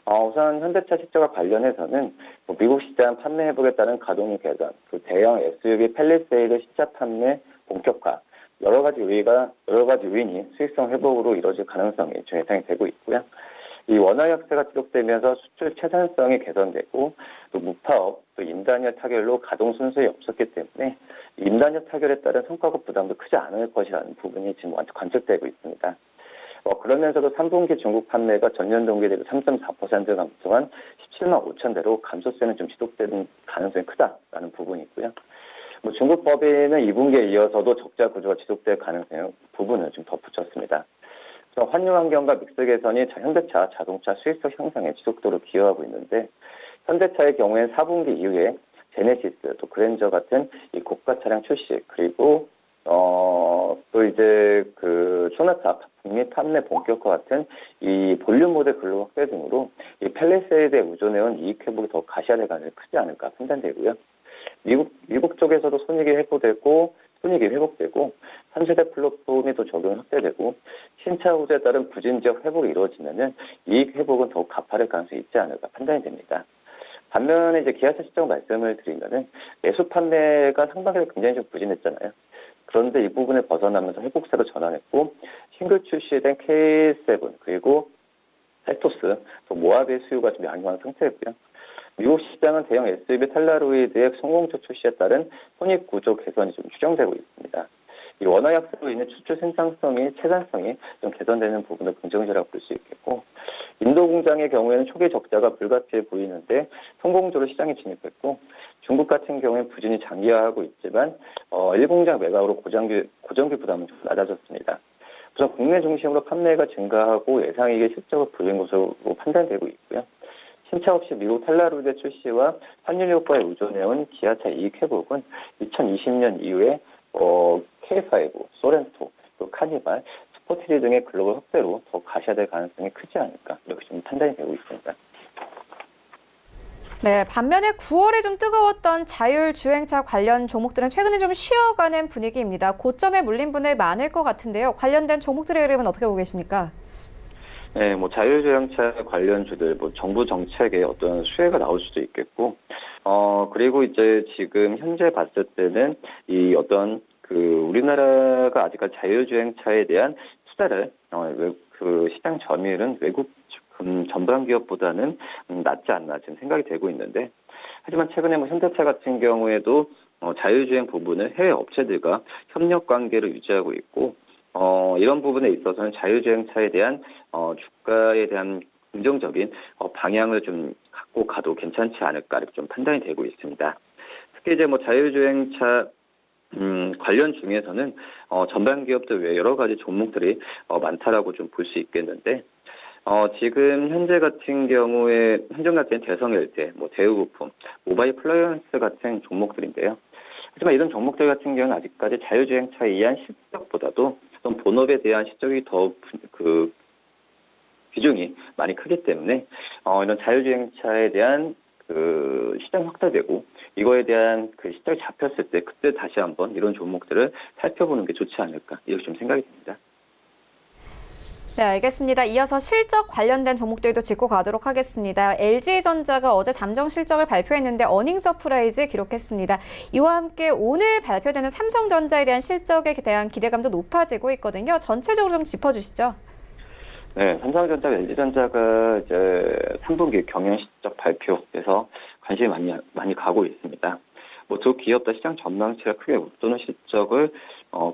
우선 현대차 실적과 관련해서는 미국 시장 판매 회복에 따른 가동률 개선, 대형 SUV 팰리세이드 신차 판매 본격화, 여러 가지 요인이 수익성 회복으로 이루어질 가능성이 좀 예상이 되고 있고요. 이 원화 약세가 지속되면서 수출 채산성이 개선되고 또 무파업, 또 임단열 타결로 가동 순수율이 없었기 때문에 임단열 타결에 따른 성과급 부담도 크지 않을 것이라는 부분이 지금 관측되고 있습니다. 그러면서도 3분기 중국 판매가 전년 동기 대비 3.4% 감소한 17만 5천 대로 감소세는 좀 지속되는 가능성이 크다라는 부분이 있고요. 중국 법인은 2분기에 이어서도 적자 구조가 지속될 가능성 부분을 좀 덧붙였습니다. 환율 환경과 믹스 개선이 현대차 자동차 수익성 향상에 지속적으로 기여하고 있는데, 현대차의 경우엔 4분기 이후에 제네시스, 또 그랜저 같은 이 고가 차량 출시, 그리고 또 이제 소나타 북미 판매 본격화 같은 이 볼륨 모델 글로벌 확대 등으로 이 팰리세이드에 의존해온 이익 회복이 더 가시화될 가능성이 크지 않을까 판단되고요. 미국 쪽에서도 손익이 회복되고 3세대 플랫폼이 또 적용 확대되고 신차 호재에 따른 부진 지역 회복이 이루어지면은 이익 회복은 더욱 가파를 가능성이 있지 않을까 판단이 됩니다. 반면에 이제 기아차 실적 말씀을 드리면은 내수 판매가 상반기에 굉장히 좀 부진했잖아요. 그런데 이 부분을 벗어나면서 회복세로 전환했고, 싱글 출시된 K7 그리고 셀토스, 또 모하베 수요가 좀 양호한 상태였고요. 미국 시장은 대형 SUV 텔라로이드의 성공적 출시에 따른 손익 구조 개선이 좀 추정되고 있습니다. 이 원화 약세로 인해 수출 생산성이 채산성이 좀 개선되는 부분을 긍정적이라고 볼 수 있겠고, 인도 공장의 경우에는 초기 적자가 불가피해 보이는데 성공적으로 시장에 진입했고, 중국 같은 경우에는 부진이 장기화하고 있지만 1공장 매각으로 고정비 부담은 좀 낮아졌습니다. 우선 국내 중심으로 판매가 증가하고 예상이익의 실적을 불린 것으로 판단되고 있고요. 신차 없이 미국 텔라로이드 출시와 환율 효과에 의존해온 기아차 이익 회복은 2020년 이후에 K5, 소렌토, 또 카니발, 스포티지 등의 글로벌 확대로 더 가시화될 가능성이 크지 않을까 이렇게 좀 판단이 되고 있습니다. 네, 반면에 9월에 좀 뜨거웠던 자율주행차 관련 종목들은 최근에 좀 쉬어가는 분위기입니다. 고점에 물린 분들 많을 것 같은데요. 관련된 종목들의 흐름은 어떻게 보고 계십니까? 네, 관련주들, 정부 정책에 어떤 수혜가 나올 수도 있겠고, 그리고 이제 지금 현재 봤을 때는 우리나라가 아직까지 자율주행차에 대한 투자를, 시장 점유율은 외국 전방 기업보다는 낮지 않나 지금 생각이 되고 있는데, 하지만 최근에 현대차 같은 경우에도 자율주행 부분을 해외 업체들과 협력 관계를 유지하고 있고, 이런 부분에 있어서는 자율주행차에 대한 주가에 대한 긍정적인 방향을 좀 갖고 가도 괜찮지 않을까 이렇게 좀 판단이 되고 있습니다. 특히 이제 자율주행차 관련 중에서는 전방 기업들 외에 여러 가지 종목들이 많다라고 좀 볼 수 있겠는데, 지금 현재 같은 경우에 현존같은 대성 LTE, 대우부품, 모바일 플라이언스 같은 종목들인데요. 하지만 이런 종목들 같은 경우는 아직까지 자율주행차에 의한 실적보다도 좀 본업에 대한 실적이 더 비중이 많이 크기 때문에 이런 자율주행차에 대한 시장 확대되고 이거에 대한 그 시작이 잡혔을 때 그때 다시 한번 이런 종목들을 살펴보는 게 좋지 않을까 이렇게 좀 생각이 듭니다. 네, 알겠습니다. 이어서 실적 관련된 종목들도 짚고 가도록 하겠습니다. LG전자가 어제 잠정 실적을 발표했는데 어닝 서프라이즈 기록했습니다. 이와 함께 오늘 발표되는 삼성전자에 대한 실적에 대한 기대감도 높아지고 있거든요. 전체적으로 좀 짚어주시죠. 네, 삼성전자, LG전자가 이제 3분기 경영 실적 발표에서 관심이 많이 가고 있습니다. 뭐 두 기업 다 시장 전망치가 크게 웃도는 실적을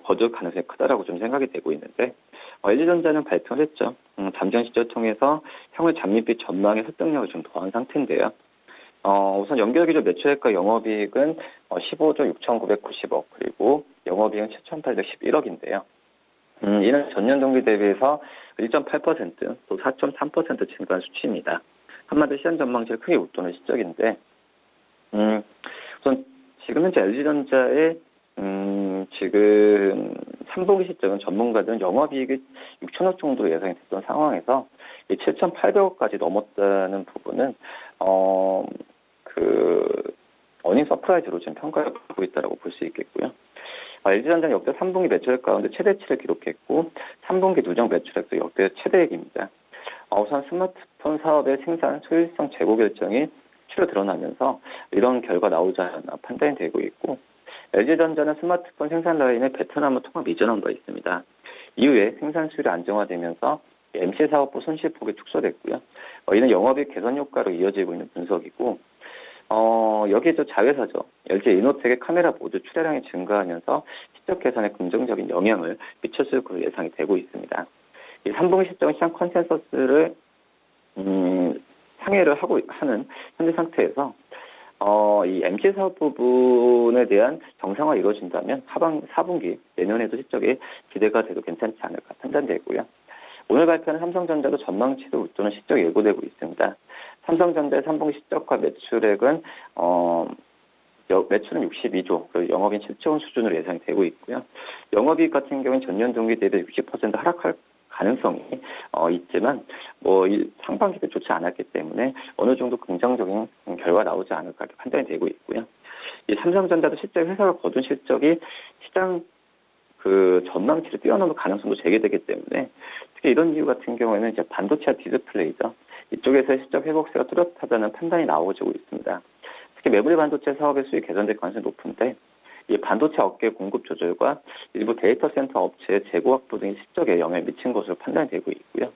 거둘 가능성이 크다라고 좀 생각이 되고 있는데 LG전자는 발표를 했죠. 잠정 실적을 통해서 향후 잔밋빛 전망의 설득력을 좀 더한 상태인데요. 우선 연결기준 매출액과 영업이익은 15조 6,990억 그리고 영업이익은 7,811억인데요. 이는 전년 동기 대비해서 1.8% 또 4.3% 증가한 수치입니다. 한마디로 시장 전망치를 크게 웃도는 실적인데 우선 지금 현재 LG전자의 지금 3분기 실적은 전문가들은 영업이익이 6천억 정도 예상이 됐던 상황에서 7,800억까지 넘었다는 부분은 어닝 서프라이즈로 지금 평가를 받고 있다고 볼 수 있겠고요. LG전자는 역대 3분기 매출액 가운데 최대치를 기록했고 3분기 누적 매출액도 역대 최대액입니다. 우선 스마트폰 사업의 생산 소율성 재고 결정이 수치로 드러나면서 이런 결과 나오지 않았나 판단이 되고 있고 LG전자는 스마트폰 생산 라인을 베트남으로 통합 이전한 바 있습니다. 이후에 생산 수율이 안정화되면서 MC 사업부 손실폭이 축소됐고요. 이는 영업이익 개선 효과로 이어지고 있는 분석이고 여기에 또 자회사죠. LG 이노텍의 카메라 모듈 출하량이 증가하면서 실적 개선에 긍정적인 영향을 미쳤을 것으로 예상이 되고 있습니다. 이 3분기 실적은 시장 컨센서스를 상회를 하는 현재 상태에서 이 MC 사업 부분에 대한 정상화 이루어진다면 4분기 내년에도 실적이 기대가 돼도 괜찮지 않을까 판단되고요. 오늘 발표하는 삼성전자도 전망치도 웃도는 실적이 예고되고 있습니다. 삼성전자의 3분기 실적과 매출액은 매출은 62조, 그리고 영업이익 7조 원 수준으로 예상이 되고 있고요. 영업이익 같은 경우는 전년 동기 대비 60% 하락할 가능성이 있지만 상반기도 좋지 않았기 때문에 어느 정도 긍정적인 결과 나오지 않을까 판단이 되고 있고요. 이 삼성전자도 실제 회사가 거둔 실적이 시장 그 전망치를 뛰어넘을 가능성도 제기되기 때문에 특히 이런 이유 같은 경우에는 이제 반도체와 디스플레이죠. 이쪽에서 실적 회복세가 뚜렷하다는 판단이 나오고 있습니다. 특히 메모리 반도체 사업의 수익 개선될 가능성이 높은데 이 반도체 업계 공급 조절과 일부 데이터 센터 업체의 재고 확보 등의 실적에 영향을 미친 것으로 판단이 되고 있고요.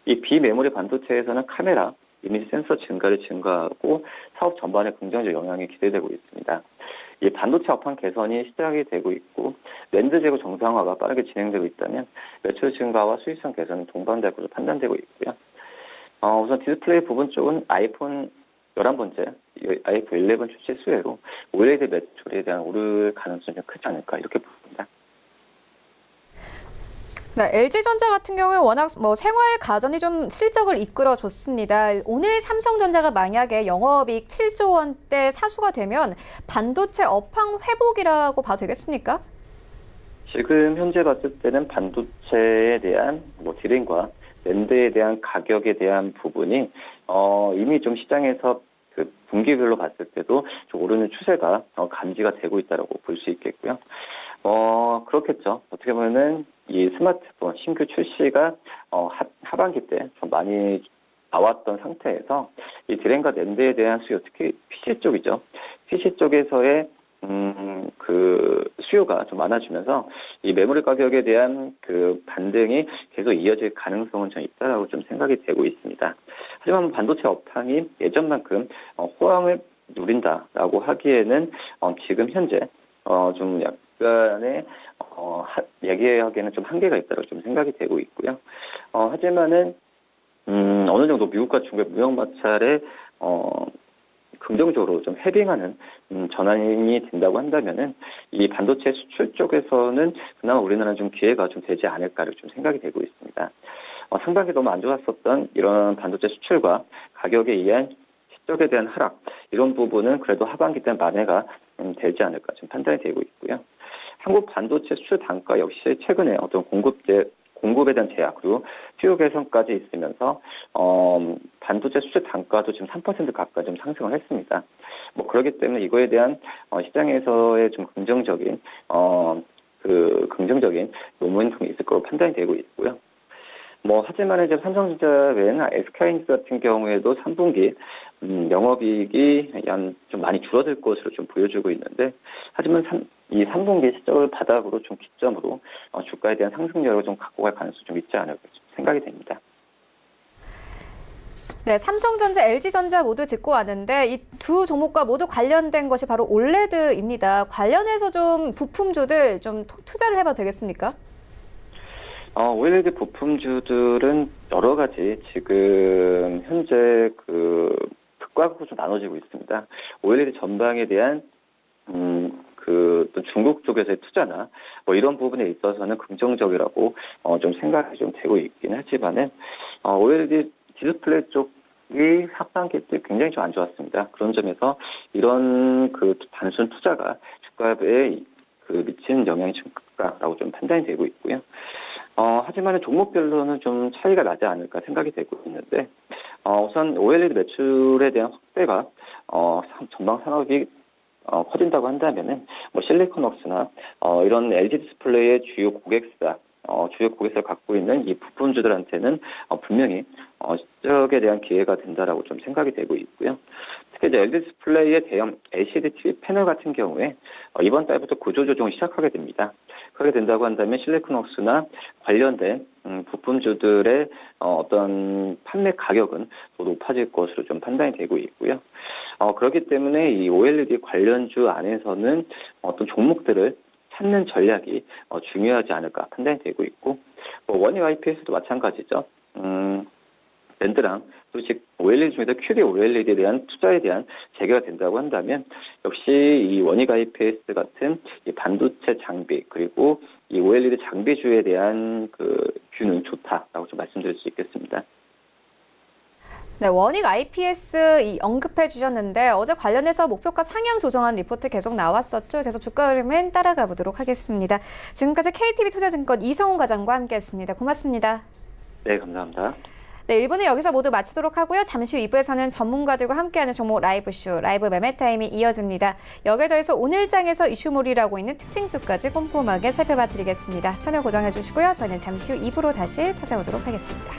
이 비메모리 반도체에서는 카메라, 이미지 센서 증가하고 사업 전반에 긍정적 영향이 기대되고 있습니다. 이 반도체 업황 개선이 시작이 되고 있고 랜드 재고 정상화가 빠르게 진행되고 있다면 매출 증가와 수익성 개선은 동반될 것으로 판단되고 있고요. 우선 디스플레이 부분 쪽은 아이폰 11번째, 아이폰 11 출시 수혜로 OLED 매출에 대한 오를 가능성이 크지 않을까 이렇게 봅니다. 네, LG전자 같은 경우에 워낙 생활 가전이 좀 실적을 이끌어줬습니다. 오늘 삼성전자가 만약에 영업이익 7조 원대 사수가 되면 반도체 업황 회복이라고 봐도 되겠습니까? 지금 현재 봤을 때는 반도체에 대한 디램과 랜드에 대한 가격에 대한 부분이 이미 좀 시장에서 그 분기별로 봤을 때도 좀 오르는 추세가 감지가 되고 있다고 볼 수 있겠고요. 그렇겠죠. 어떻게 보면은 이 스마트폰 신규 출시가 하반기 때 좀 많이 나왔던 상태에서 이 드램과 랜드에 대한 수요, 특히 PC 쪽이죠. PC 쪽에서의 그 수요가 좀 많아지면서 이 메모리 가격에 대한 그 반등이 계속 이어질 가능성은 좀 있다라고 좀 생각이 되고 있습니다. 하지만 반도체 업황이 예전만큼 호황을 누린다라고 하기에는 지금 현재 좀 약간의 얘기하기에는 좀 한계가 있다고 좀 생각이 되고 있고요. 하지만은 어느 정도 미국과 중국의 무역 마찰에 긍정적으로 좀 해빙하는 전환이 된다고 한다면은 이 반도체 수출 쪽에서는 그나마 우리나라는 좀 기회가 좀 되지 않을까를 좀 생각이 되고 있습니다. 상반기 너무 안 좋았었던 이런 반도체 수출과 가격에 의한 실적에 대한 하락 이런 부분은 그래도 하반기 때는 만회가 되지 않을까 좀 판단이 되고 있고요. 한국 반도체 수출 단가 역시 최근에 어떤 공급에 대한 제약 그리고 수요 개선까지 있으면서 반도체 수출 단가도 지금 3% 가까이 좀 상승을 했습니다. 뭐 그렇기 때문에 이거에 대한 시장에서의 좀 긍정적인 긍정적인 모멘텀이 있을 거로 판단이 되고 있고요. 뭐 하지만 이제 삼성전자 외에는 SK하이닉스 같은 경우에도 3분기 영업이익이 좀 많이 줄어들 것으로 좀 보여주고 있는데, 하지만 이 3분기 실적을 바닥으로 좀 기점으로 주가에 대한 상승력을 좀 갖고 갈 가능성이 좀 있지 않을까 생각이 됩니다. 네, 삼성전자, LG전자 모두 짚고 왔는데 이 두 종목과 모두 관련된 것이 바로 올레드입니다. 관련해서 좀 부품주들 좀 투자를 해봐도 되겠습니까? OLED 부품주들은 여러 가지 지금 현재 극과극으로 좀 나눠지고 있습니다. OLED 전방에 대한 또 중국 쪽에서의 투자나 뭐 이런 부분에 있어서는 긍정적이라고 좀 생각이 좀 되고 있긴 하지만은 OLED 디스플레이 쪽이 하반기 때 굉장히 좀 안 좋았습니다. 그런 점에서 이런 단순 투자가 주가에 미치는 영향이 좀 크다라고 좀 판단이 되고 있고요. 하지만 종목별로는 좀 차이가 나지 않을까 생각이 되고 있는데, 우선 OLED 매출에 대한 확대가 전방 산업이 커진다고 한다면은 뭐 실리콘웍스나 이런 LG 디스플레이의 주요 고객사를 갖고 있는 이 부품주들한테는 분명히 실적에 대한 기회가 된다라고 좀 생각이 되고 있고요. 특히 이제 LG 디스플레이의 대형 LCD TV 패널 같은 경우에 이번 달부터 구조 조정을 시작하게 됩니다. 그렇게 된다고 한다면 실리콘웍스나 관련된 부품주들의 어떤 판매 가격은 더 높아질 것으로 좀 판단이 되고 있고요. 그렇기 때문에 이 OLED 관련주 안에서는 어떤 종목들을 찾는 전략이 중요하지 않을까 판단이 되고 있고, 원익 IPS도 마찬가지죠. 랜드랑 즉 OLED 중에서 QD OLED에 대한 투자에 대한 재개가 된다고 한다면 역시 이 원익 IPS 같은 이 반도체 장비 그리고 이 OLED 장비주에 대한 뷰는 좋다라고 좀 말씀드릴 수 있겠습니다. 네, 원익 IPS 언급해 주셨는데 어제 관련해서 목표가 상향 조정한 리포트 계속 나왔었죠. 그래서 주가 흐름은 따라가 보도록 하겠습니다. 지금까지 KTB투자증권 이성훈 과장과 함께했습니다. 고맙습니다. 네, 감사합니다. 네, 1부는 여기서 모두 마치도록 하고요. 잠시 후 2부에서는 전문가들과 함께하는 종목 라이브쇼, 라이브 매매 타임이 이어집니다. 여기에 더해서 오늘 장에서 이슈몰이라고 있는 특징주까지 꼼꼼하게 살펴봐 드리겠습니다. 채널 고정해 주시고요. 저희는 잠시 후 2부로 다시 찾아오도록 하겠습니다.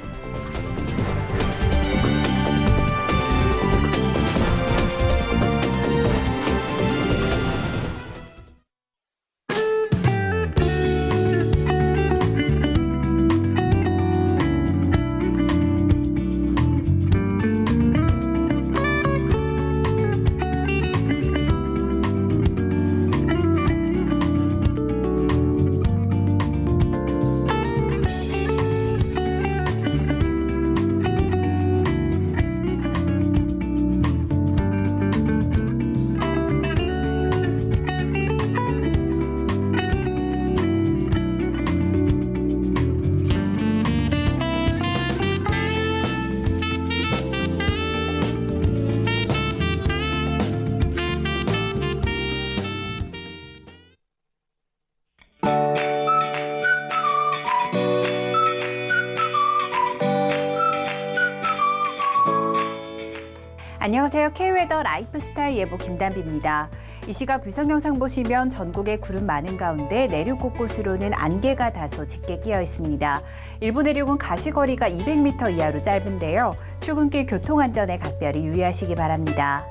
안녕하세요. K웨더 라이프스타일 예보 김단비입니다. 이 시각 위성 영상 보시면 전국에 구름 많은 가운데 내륙 곳곳으로는 안개가 다소 짙게 끼어 있습니다. 일부 내륙은 가시거리가 200m 이하로 짧은데요. 출근길 교통안전에 각별히 유의하시기 바랍니다.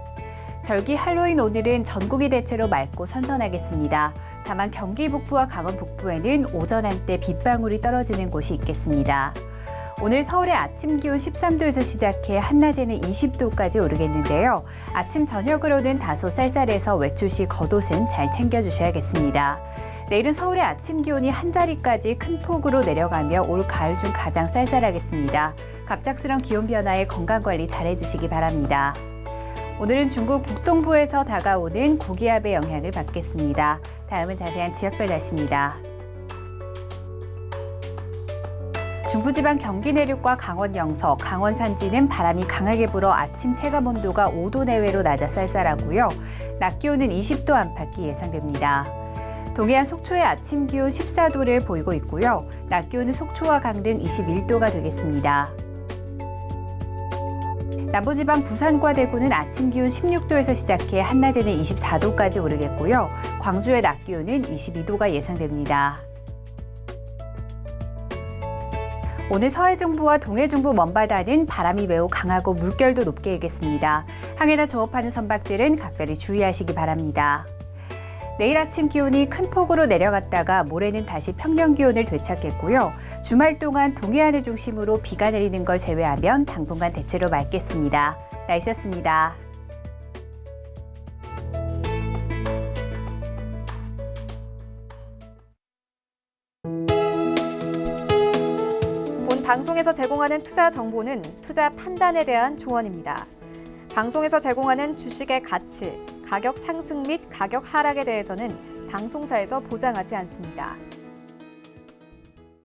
절기 할로윈 오늘은 전국이 대체로 맑고 선선하겠습니다. 다만 경기 북부와 강원 북부에는 오전 한때 빗방울이 떨어지는 곳이 있겠습니다. 오늘 서울의 아침 기온 13도에서 시작해 한낮에는 20도까지 오르겠는데요. 아침 저녁으로는 다소 쌀쌀해서 외출 시 겉옷은 잘 챙겨주셔야겠습니다. 내일은 서울의 아침 기온이 한 자리까지 큰 폭으로 내려가며 올 가을 중 가장 쌀쌀하겠습니다. 갑작스런 기온 변화에 건강관리 잘해주시기 바랍니다. 오늘은 중국 북동부에서 다가오는 고기압의 영향을 받겠습니다. 다음은 자세한 지역별 날씨입니다. 중부지방 경기 내륙과 강원 영서, 강원 산지는 바람이 강하게 불어 아침 체감 온도가 5도 내외로 낮아 쌀쌀하고요. 낮 기온은 20도 안팎이 예상됩니다. 동해안 속초의 아침 기온 14도를 보이고 있고요. 낮 기온은 속초와 강릉 21도가 되겠습니다. 남부지방 부산과 대구는 아침 기온 16도에서 시작해 한낮에는 24도까지 오르겠고요. 광주의 낮 기온은 22도가 예상됩니다. 오늘 서해중부와 동해중부 먼바다는 바람이 매우 강하고 물결도 높게 일겠습니다. 항해나 조업하는 선박들은 각별히 주의하시기 바랍니다. 내일 아침 기온이 큰 폭으로 내려갔다가 모레는 다시 평년 기온을 되찾겠고요. 주말 동안 동해안을 중심으로 비가 내리는 걸 제외하면 당분간 대체로 맑겠습니다. 날씨였습니다. 본 방송에서 제공하는 투자 정보는 투자 판단에 대한 조언입니다. 방송에서 제공하는 주식의 가치, 가격 상승 및 가격 하락에 대해서는 방송사에서 보장하지 않습니다.